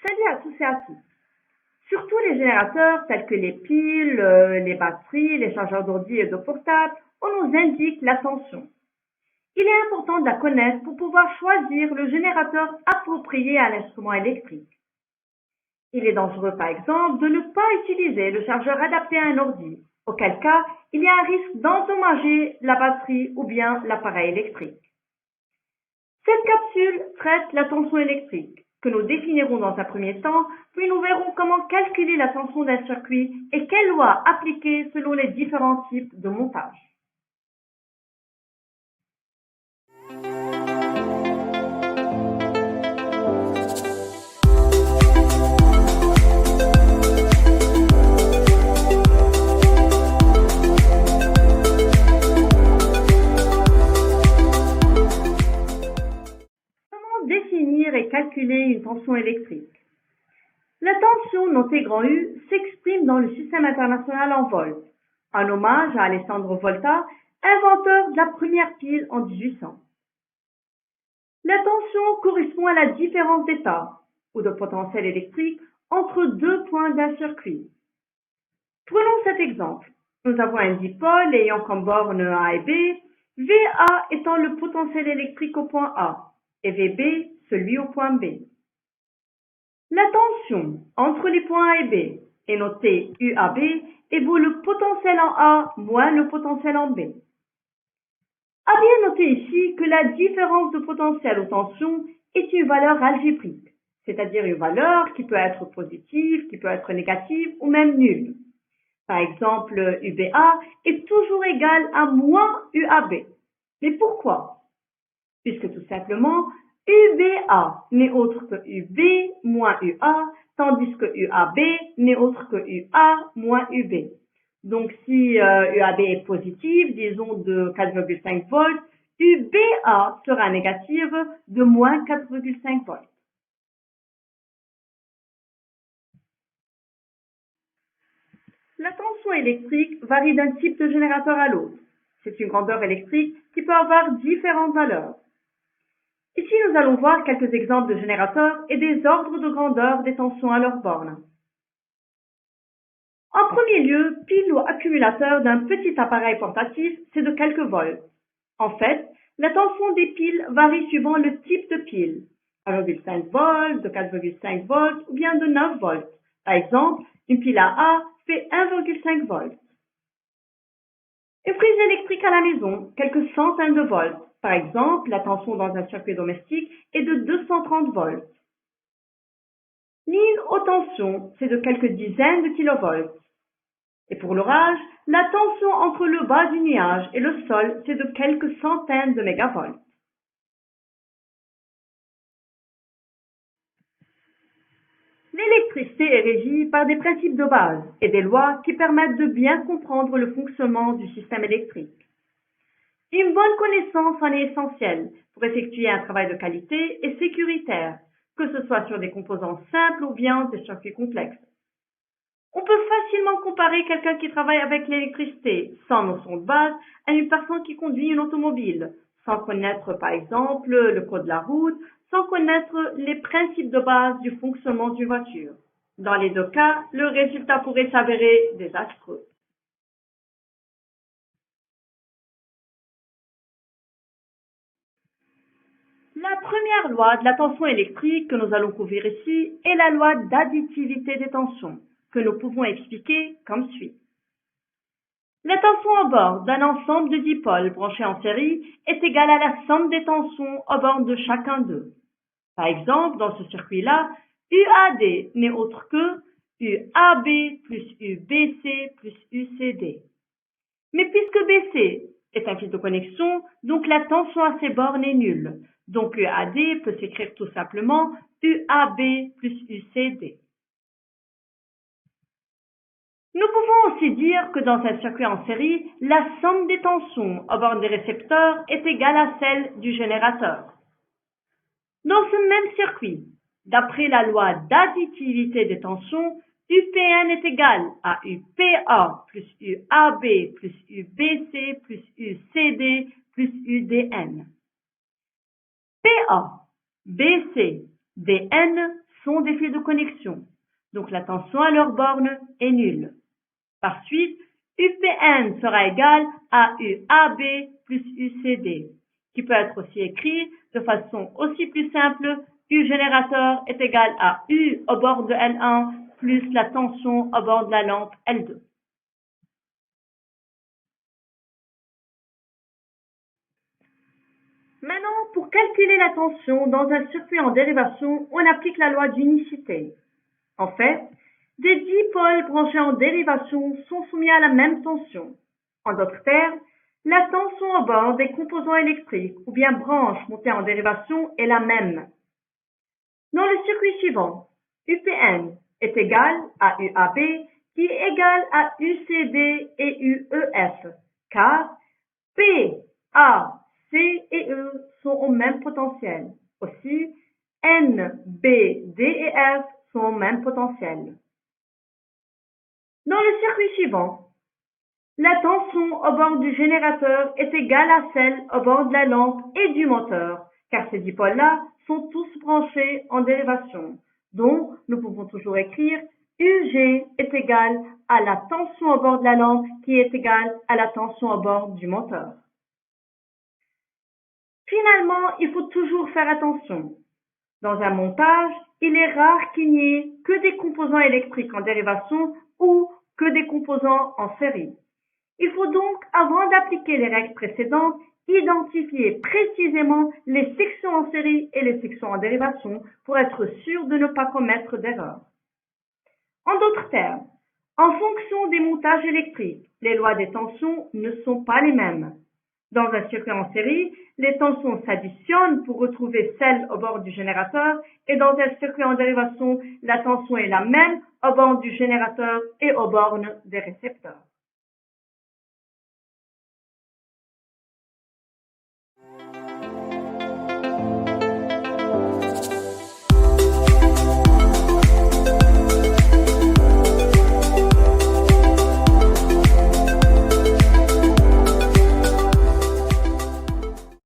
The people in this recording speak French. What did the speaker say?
Salut à tous et à toutes. Surtout les générateurs tels que les piles, les batteries, les chargeurs d'ordi et de portable, on nous indique la tension. Il est important de la connaître pour pouvoir choisir le générateur approprié à l'instrument électrique. Il est dangereux par exemple de ne pas utiliser le chargeur adapté à un ordi, auquel cas il y a un risque d'endommager la batterie ou bien l'appareil électrique. Cette capsule traite la tension électrique, que nous définirons dans un premier temps, puis nous verrons comment calculer la tension d'un circuit et quelles lois appliquer selon les différents types de montage. Comment définir et calculer une tension électrique? La tension, notée grand U, s'exprime dans le système international en volts, en hommage à Alessandro Volta, inventeur de la première pile en 1800. La tension correspond à la différence d'état, ou de potentiel électrique, entre deux points d'un circuit. Prenons cet exemple. Nous avons un dipôle ayant comme borne A et B, VA étant le potentiel électrique au point A, et VB celui au point B. La tension entre les points A et B est notée UAB et vaut le potentiel en A moins le potentiel en B. A bien noter ici que la différence de potentiel aux tensions est une valeur algébrique, c'est-à-dire une valeur qui peut être positive, qui peut être négative ou même nulle. Par exemple, UBA est toujours égal à moins UAB. Mais pourquoi? Puisque tout simplement, UBA n'est autre que UB moins UA, tandis que UAB n'est autre que UA moins UB. Donc si UAB est positive, disons de 4,5 volts, UBA sera négative de moins 4,5 volts. La tension électrique varie d'un type de générateur à l'autre. C'est une grandeur électrique qui peut avoir différentes valeurs. Ici, nous allons voir quelques exemples de générateurs et des ordres de grandeur des tensions à leur borne. En premier lieu, pile ou accumulateur d'un petit appareil portatif, c'est de quelques volts. En fait, la tension des piles varie suivant le type de pile. 1,5 volts, de 4,5 volts ou bien de 9 volts. Par exemple, une pile à A fait 1,5 volts. Une prise électrique à la maison, quelques centaines de volts. Par exemple, la tension dans un circuit domestique est de 230 volts. Ligne haute tension, c'est de quelques dizaines de kilovolts. Et pour l'orage, la tension entre le bas du nuage et le sol, c'est de quelques centaines de mégavolts. L'électricité est régie par des principes de base et des lois qui permettent de bien comprendre le fonctionnement du système électrique. Une bonne connaissance en est essentielle pour effectuer un travail de qualité et sécuritaire, que ce soit sur des composants simples ou bien des circuits complexes. On peut facilement comparer quelqu'un qui travaille avec l'électricité sans notion de base à une personne qui conduit une automobile, sans connaître par exemple le code de la route, sans connaître les principes de base du fonctionnement d'une voiture. Dans les deux cas, le résultat pourrait s'avérer désastreux. La première loi de la tension électrique que nous allons couvrir ici est la loi d'additivité des tensions, que nous pouvons expliquer comme suit. La tension à bord d'un ensemble de dipôles branchés en série est égale à la somme des tensions aux bornes de chacun d'eux. Par exemple, dans ce circuit-là, UAD n'est autre que UAB plus UBC plus UCD. Mais puisque BC est un fil de connexion, donc la tension à ces bornes est nulle. Donc UAD peut s'écrire tout simplement UAB plus UCD. Nous pouvons aussi dire que dans un circuit en série, la somme des tensions aux bornes des récepteurs est égale à celle du générateur. Dans ce même circuit, d'après la loi d'additivité des tensions, UPN est égal à UPA plus UAB plus UBC plus UCD plus UDN. PA, BC, DN sont des fils de connexion, donc la tension à leur borne est nulle. Par suite, UPN sera égal à UAB plus UCD, qui peut être aussi écrit de façon aussi plus simple. U générateur est égal à U au bord de L1 plus la tension au bord de la lampe L2. Maintenant, pour calculer la tension dans un circuit en dérivation, on applique la loi d'unicité. En fait, des dipôles branchés en dérivation sont soumis à la même tension. En d'autres termes, la tension au bord des composants électriques ou bien branches montées en dérivation est la même. Dans le circuit suivant, UPN est égal à UAB qui est égal à UCD et UEF, car P, A, C et E sont au même potentiel. Aussi, N, B, D et F sont au même potentiel. Dans le circuit suivant, la tension au bord du générateur est égale à celle au bord de la lampe et du moteur, car ces dipôles-là sont tous branchés en dérivation. Donc, nous pouvons toujours écrire UG est égal à la tension au bord de la lampe qui est égale à la tension au bord du moteur. Finalement, il faut toujours faire attention. Dans un montage, il est rare qu'il n'y ait que des composants électriques en dérivation ou que des composants en série. Il faut donc, avant d'appliquer les règles précédentes, identifier précisément les sections en série et les sections en dérivation pour être sûr de ne pas commettre d'erreur. En d'autres termes, en fonction des montages électriques, les lois des tensions ne sont pas les mêmes. Dans un circuit en série, les tensions s'additionnent pour retrouver celle au bord du générateur et dans un circuit en dérivation, la tension est la même au bord du générateur et aux bornes des récepteurs.